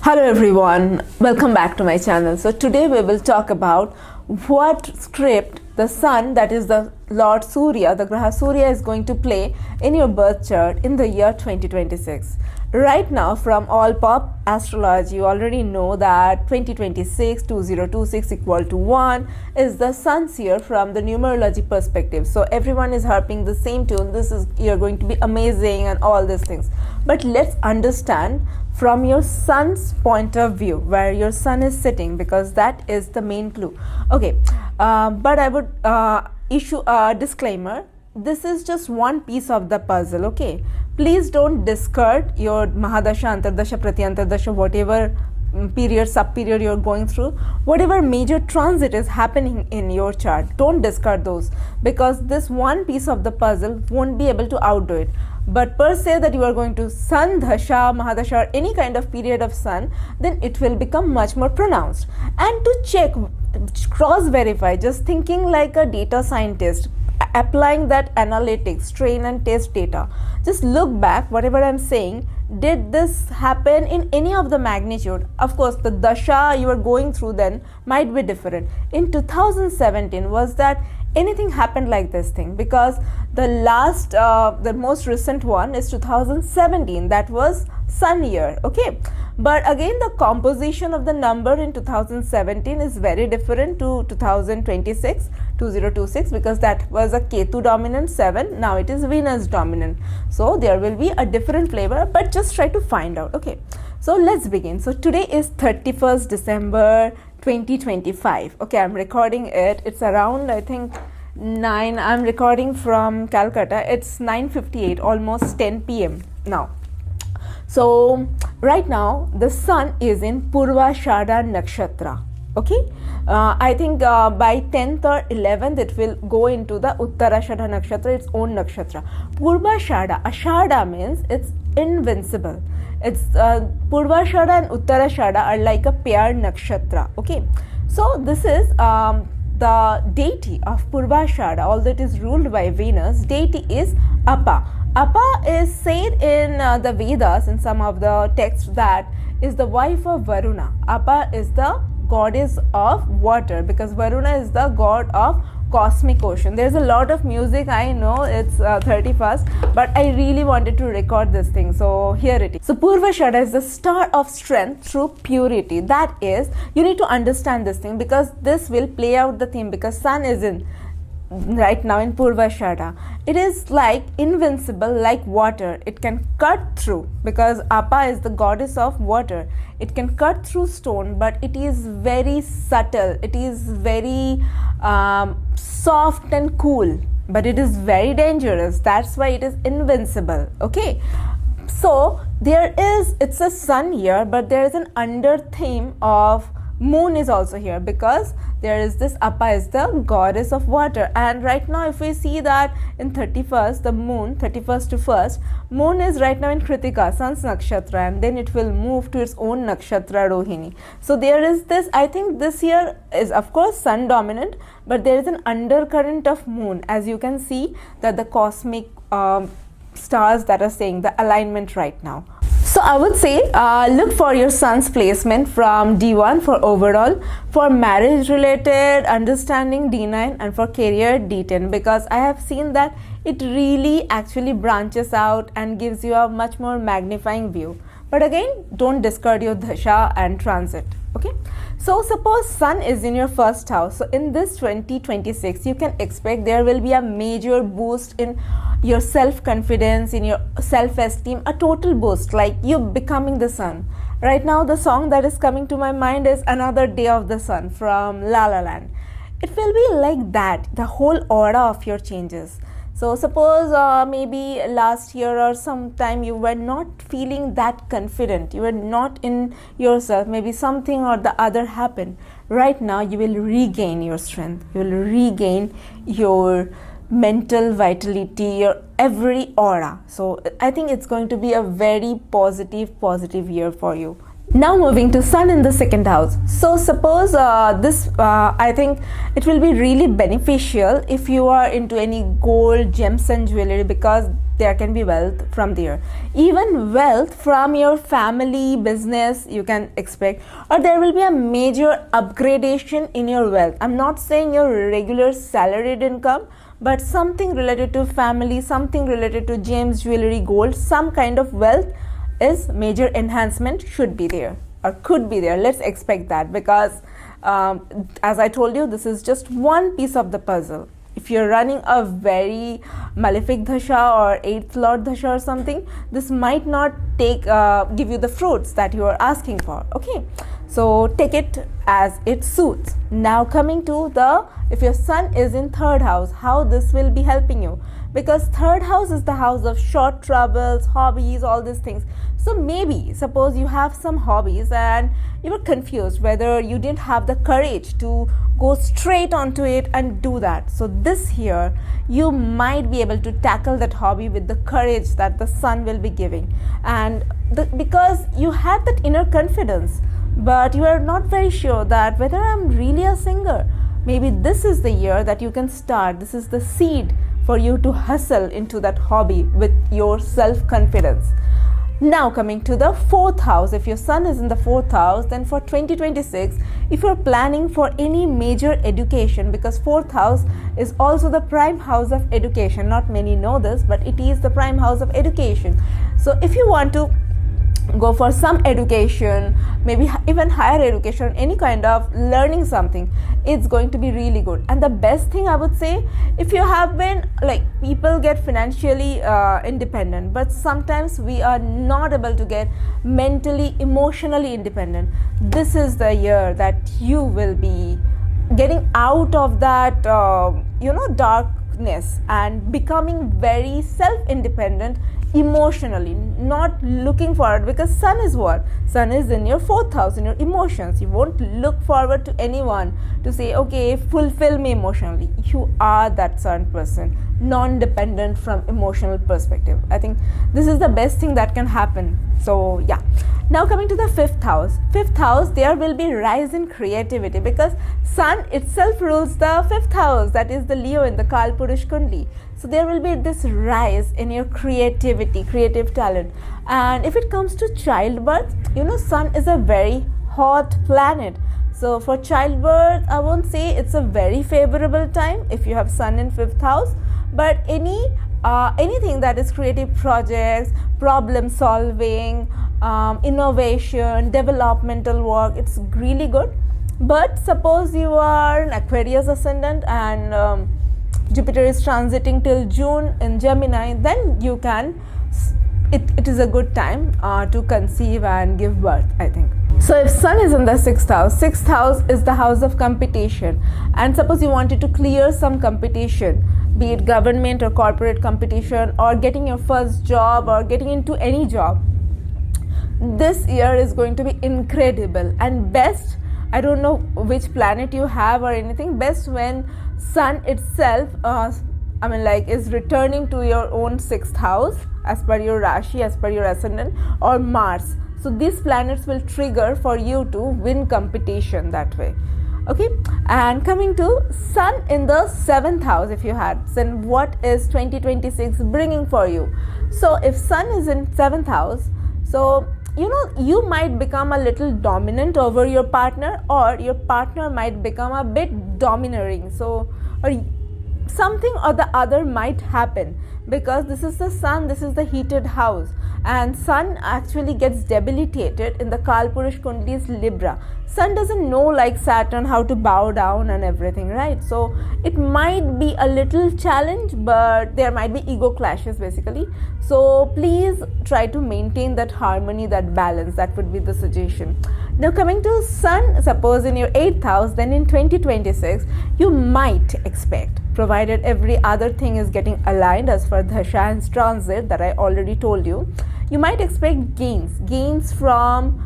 Hello everyone, welcome back to my channel. So today we will talk about what script the sun, that is the Lord Surya, the Graha Surya, is going to play in your birth chart in the year 2026. Right now, from all pop astrology, you already know that 2026 equal to 1 is the sun's year from the numerology perspective. So everyone is harping the same tune. This is you're going to be amazing and all these things. But let's understand from your sun's point of view, where your sun is sitting, because that is the main clue. Okay, but I would issue a disclaimer. This is just one piece of the puzzle. Okay, please don't discard your Mahadasha, Antardasha, Pratyantardasha, whatever period, sub-period you're going through, whatever major transit is happening in your chart. Don't discard those, because this one piece of the puzzle won't be able to outdo it. But per se that you are going to Sun, Dasha, Mahadasha, or any kind of period of sun, then it will become much more pronounced. And to check, cross-verify, just thinking like a data scientist, applying that analytics, train and test data. Just look back, whatever I'm saying, did this happen in any of the magnitude? Of course, the Dasha you are going through then might be different. In 2017, was that anything happened like this thing? Because the most recent one is 2017, that was sun year. Okay, but again the composition of the number in 2017 is very different to 2026 because that was a Ketu dominant 7, now it is Venus dominant. So there will be a different flavor, but just try to find out. Okay, so let's begin. So today is 31st December 2025. Okay, I'm recording it. It's around, I think, 9. I'm recording from Calcutta. It's 9:58, almost 10 p.m. now. So right now the sun is in Purva Ashada nakshatra. Okay, I think by 10th or 11th it will go into the Uttarashada nakshatra, its own nakshatra. Purva Ashada means it's invincible. It's Purva Ashada and Uttarashada are like a paired nakshatra. Okay, so this is the deity of Purva Ashada, although it is ruled by Venus. Deity is Appa. Appa is said in the Vedas, in some of the texts, that is the wife of Varuna. Appa is the goddess of water, because Varuna is the god of cosmic ocean. There's a lot of music, I know it's 31st, but I really wanted to record this thing, so here it is. So Purva Ashada is the star of strength through purity. That is, you need to understand this thing, because this will play out the theme, because sun is in right now in Purva Ashada. It is like invincible, like water. It can cut through, because Appa is the goddess of water. It can cut through stone, but it is very subtle. It is very soft and cool, but it is very dangerous. That's why it is invincible. Okay, so it's a sun here, but there is an under theme of moon is also here, because there is this Appa is the goddess of water. And right now if we see that in 31st, the moon, 31st to 1st, moon is right now in Kritika, sun's nakshatra, and then it will move to its own nakshatra, Rohini. So there is this, I think this year is of course sun dominant, but there is an undercurrent of moon, as you can see that the cosmic stars that are saying the alignment right now. So I would say look for your sun's placement from D1 for overall, for marriage related understanding D9, and for career D10, because I have seen that it really actually branches out and gives you a much more magnifying view. But again, don't discard your Dasha and transit. Okay, so suppose sun is in your first house. So in this 2026, you can expect there will be a major boost in your self-confidence, in your self-esteem, a total boost, like you becoming the sun. Right now the song that is coming to my mind is Another Day of the Sun from La La Land. It will be like that, the whole aura of your changes. So suppose maybe last year or sometime you were not feeling that confident, you were not in yourself, maybe something or the other happened. Right now you will regain your strength, you will regain your mental vitality, your every aura. So I think it's going to be a very positive year for you. Now moving to Sun in the second house. So suppose I think it will be really beneficial if you are into any gold, gems and jewelry, because there can be wealth from there. Even wealth from your family, business you can expect, or there will be a major upgradation in your wealth. I'm not saying your regular salaried income, but something related to family, something related to gems, jewelry, gold, some kind of wealth is major enhancement should be there or could be there. Let's expect that, because as I told you, this is just one piece of the puzzle. If you're running a very malefic dasha or 8th lord dasha or something, this might not give you the fruits that you are asking for. Okay, so take it as it suits. Now coming to if your sun is in third house, how this will be helping you, because third house is the house of short travels, hobbies, all these things. So maybe suppose you have some hobbies and you were confused whether you didn't have the courage to go straight onto it and do that. So this year you might be able to tackle that hobby with the courage that the sun will be giving, and because you had that inner confidence, but you are not very sure that whether I'm really a singer. Maybe this is the year that you can start. This is the seed for you to hustle into that hobby with your self-confidence. Now coming to the fourth house. If your sun is in the fourth house, then for 2026, if you're planning for any major education, because fourth house is also the prime house of education. Not many know this, but it is the prime house of education. So if you want to go for some education, maybe even higher education, any kind of learning something, it's going to be really good. And the best thing I would say, if you have been like, people get financially independent, but sometimes we are not able to get mentally, emotionally independent. This is the year that you will be getting out of that darkness and becoming very self-independent emotionally, not looking forward, because sun is what? Sun is in your fourth house, in your emotions. You won't look forward to anyone to say, okay, fulfill me emotionally. You are that certain person, non-dependent from emotional perspective. I think this is the best thing that can happen. So yeah. Now coming to the fifth house. Fifth house, there will be rise in creativity, because sun itself rules the fifth house, that is the Leo in the Kalpurush Kundli. So there will be this rise in your creativity, creative talent. And if it comes to childbirth, sun is a very hot planet. So for childbirth, I won't say it's a very favorable time if you have sun in fifth house, but anything that is creative projects, problem solving, innovation, developmental work, it's really good. But suppose you are an Aquarius ascendant and Jupiter is transiting till June in Gemini, then you can, it is a good time to conceive and give birth, I think. So if sun is in the sixth house is the house of competition, and suppose you wanted to clear some competition, be it government or corporate competition, or getting your first job or getting into any job, this year is going to be incredible. And best, I don't know which planet you have or anything, best when sun itself is returning to your own sixth house as per your Rashi, as per your ascendant, or Mars. So these planets will trigger for you to win competition that way. Okay, and coming to sun in the seventh house, if you had, then what is 2026 bringing for you? So if sun is in seventh house, so you might become a little dominant over your partner, or your partner might become a bit domineering. So, or something or the other might happen, because this is the sun, this is the heated house, and sun actually gets debilitated in the Kalpurush Kundli's Libra. Sun doesn't know, like Saturn, how to bow down and everything, right? So it might be a little challenge, but there might be ego clashes basically. So please try to maintain that harmony, that balance. That would be the suggestion. Now coming to sun, suppose in your 8th house, then in 2026 you might expect, provided every other thing is getting aligned as for Dasha and transit that I already told you, you might expect gains from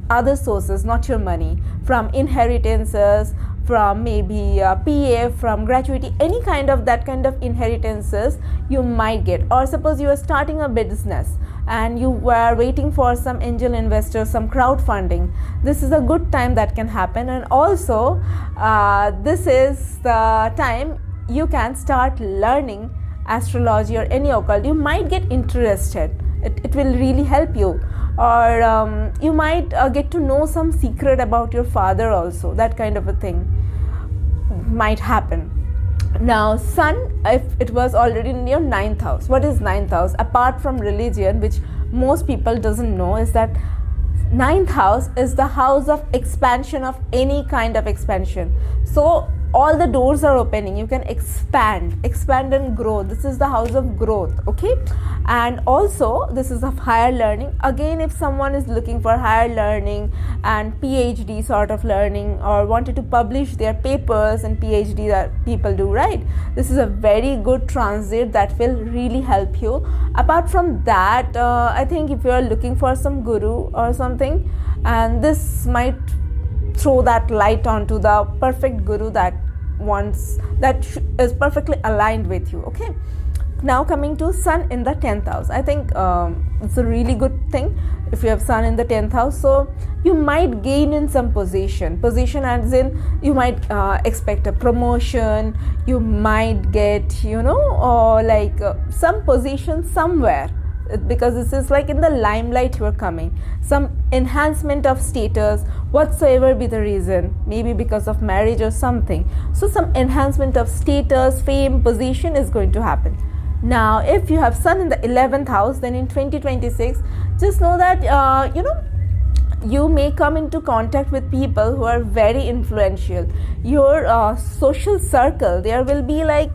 other sources, not your money, from inheritances, from maybe PF, from gratuity, any kind of that kind of inheritances you might get. Or suppose you are starting a business and you were waiting for some angel investors, some crowdfunding, this is a good time that can happen. And also this is the time you can start learning astrology or any occult. You might get interested, it will really help you, or you might get to know some secret about your father also. That kind of a thing might happen. Now Sun, if it was already in your 9th house, what is 9th house? Apart from religion, which most people doesn't know, is that 9th house is the house of expansion, of any kind of expansion. So all the doors are opening, you can expand and grow. This is the house of growth, okay? And also this is of higher learning. Again, if someone is looking for higher learning and PhD sort of learning, or wanted to publish their papers and PhD that people do, right? This is a very good transit that will really help you. Apart from that, I think if you are looking for some guru or something, and this might throw that light onto the perfect guru that is perfectly aligned with you, okay? Now coming to Sun in the 10th house, I think it's a really good thing if you have Sun in the 10th house. So you might gain in some position as in you might expect a promotion, you might get some position somewhere, because this is like in the limelight you are coming, some enhancement of status, whatsoever be the reason, maybe because of marriage or something. So some enhancement of status, fame, position is going to happen. Now if you have Sun in the 11th house, then in 2026, just know that you may come into contact with people who are very influential. Your social circle, there will be like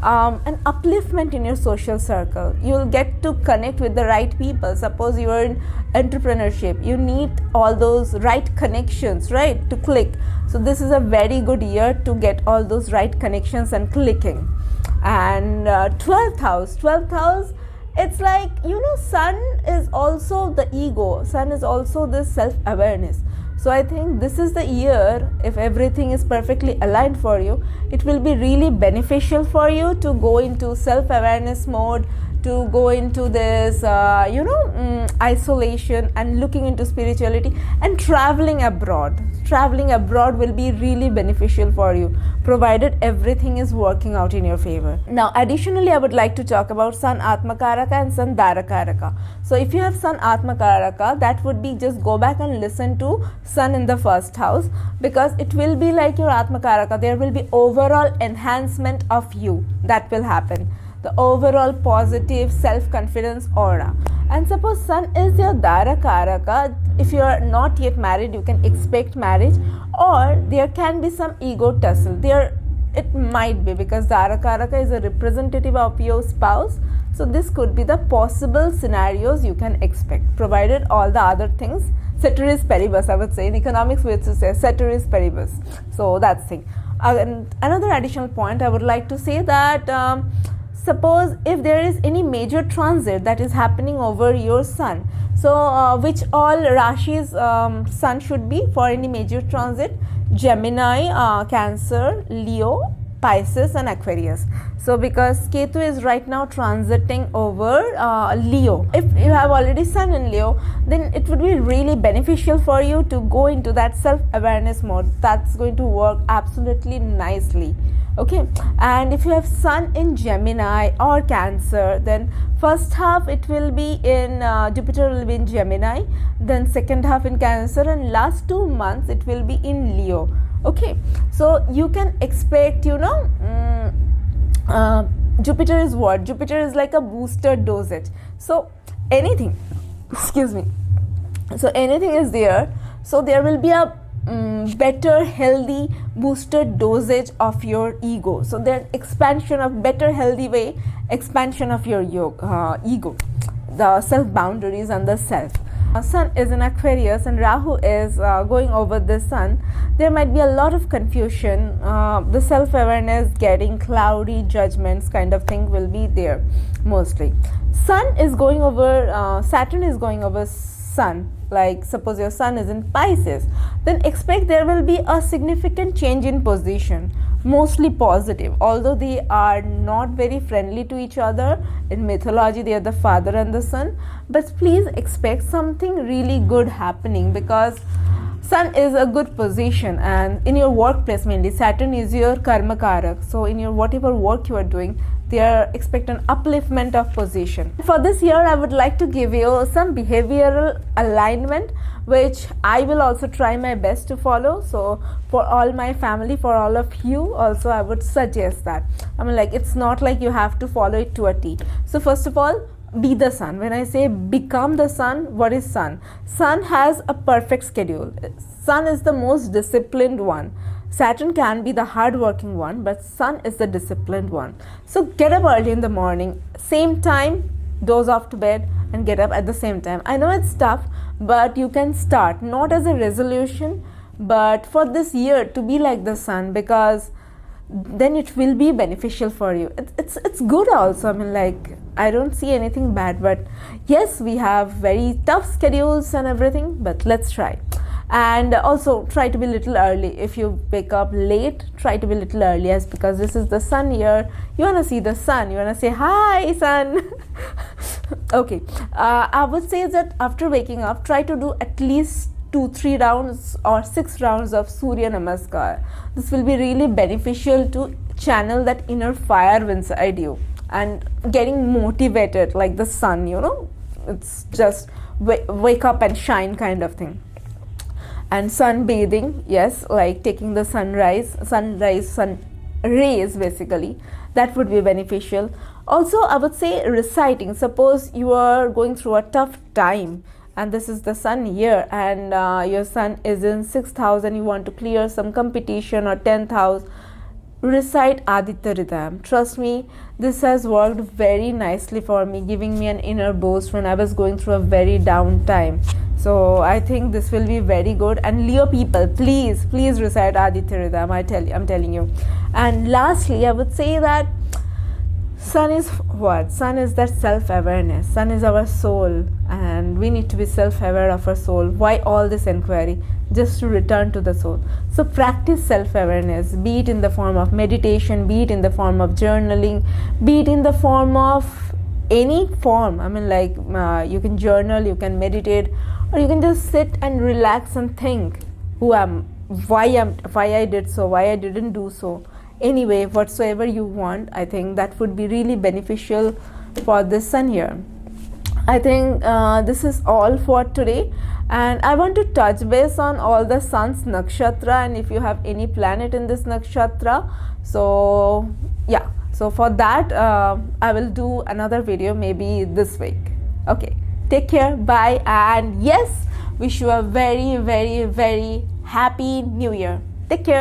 an upliftment in your social circle. You will get to connect with the right people. Suppose you are in entrepreneurship, you need all those right connections, right, to click. So this is a very good year to get all those right connections and clicking. And 12th house, it's like, Sun is also the ego, Sun is also this self-awareness. So I think this is the year, if everything is perfectly aligned for you, it will be really beneficial for you to go into self-awareness mode, to go into this isolation and looking into spirituality, and traveling abroad will be really beneficial for you, provided everything is working out in your favor. Now additionally, I would like to talk about Sun Atmakaraka and Sun Darakaraka. So if you have Sun Atmakaraka, that would be, just go back and listen to Sun in the 1st house, because it will be like your Atmakaraka. There will be overall enhancement of you that will happen, the overall positive self-confidence aura. And suppose Sun is your Darakaraka, if you are not yet married, you can expect marriage, or there can be some ego tussle there. It might be, because Darakaraka is a representative of your spouse. So this could be the possible scenarios you can expect, provided all the other things, ceteris paribus, I would say. In economics we used to say ceteris paribus. So that's the thing. Another additional point I would like to say that suppose if there is any major transit that is happening over your Sun, so which all Rashi's Sun should be for any major transit: Gemini, Cancer, Leo, Pisces and Aquarius. So because Ketu is right now transiting over Leo, if you have already Sun in Leo, then it would be really beneficial for you to go into that self-awareness mode. That's going to work absolutely nicely. Okay, and if you have Sun in Gemini or Cancer, then first half it will be in Jupiter will be in Gemini, then second half in Cancer, and last 2 months it will be in Leo. Okay, so you can expect, Jupiter is what? Jupiter is like a booster dosage. So anything, so anything is there. So there will be a better healthy booster dosage of your ego. So there's expansion of better healthy way, expansion of your ego, the self boundaries and the self. Sun is in Aquarius and Rahu is going over the Sun. There might be a lot of confusion, the self-awareness getting cloudy, judgments kind of thing will be there mostly. Sun is going over, Saturn is going over Sun like suppose your sun is in Pisces, then expect there will be a significant change in position, mostly positive, although they are not very friendly to each other. In mythology they are the father and the son, but please expect something really good happening, because Sun is a good position, and in your workplace mainly Saturn is your Karmakarak, so in your whatever work you are doing, they are expect an upliftment of position. For this year I would like to give you some behavioral alignment which I will also try my best to follow. So for all my family, for all of you also, I would suggest that, I mean, like, it's not like you have to follow it to a T. So first of all, be the sun. When I say become the sun, what is sun? Sun has a perfect schedule. Sun is the most disciplined one. Saturn can be the hard-working one, but Sun is the disciplined one. So get up early in the morning, same time, doze off to bed and get up at the same time. I know it's tough, but you can start, not as a resolution, but for this year to be like the Sun, because then it will be beneficial for you. It's good also. I mean, like, I don't see anything bad, but yes, we have very tough schedules and everything, but let's try. And also try to be little early. If you wake up late, try to be little early, as because this is the sun year. You want to see the sun, you want to say hi sun. Okay, I would say that after waking up, try to do at least 2-3 rounds or 6 rounds of Surya Namaskar. This will be really beneficial to channel that inner fire inside you and getting motivated like the sun, you know. It's just wake up and shine kind of thing. And sunbathing, yes, like taking the sun rays basically, that would be beneficial. Also, I would say reciting. Suppose you are going through a tough time and this is the sun year, and your sun is in 6th house and you want to clear some competition, or 10th house, recite Aditya Hridayam. Trust me, this has worked very nicely for me, giving me an inner boost when I was going through a very down time. So I think this will be very good. And Leo people, please recite Aditya Hridayam. I'm telling you. And lastly, I would say that Sun is what? Sun is that self-awareness. Sun is our soul, and we need to be self-aware of our soul. Why all this inquiry? Just to return to the soul. So practice self-awareness, be it in the form of meditation, be it in the form of journaling, be it in the form of any form. I mean, like, you can journal, you can meditate, or you can just sit and relax and think why I did so, why I didn't do so. Anyway, whatsoever you want, I think that would be really beneficial for this sun year. I think this is all for today, and I want to touch base on all the sun's nakshatra and if you have any planet in this nakshatra. So yeah, so for that I will do another video maybe this week. Okay, take care, bye, and yes, wish you a very, very, very happy new year. Take care.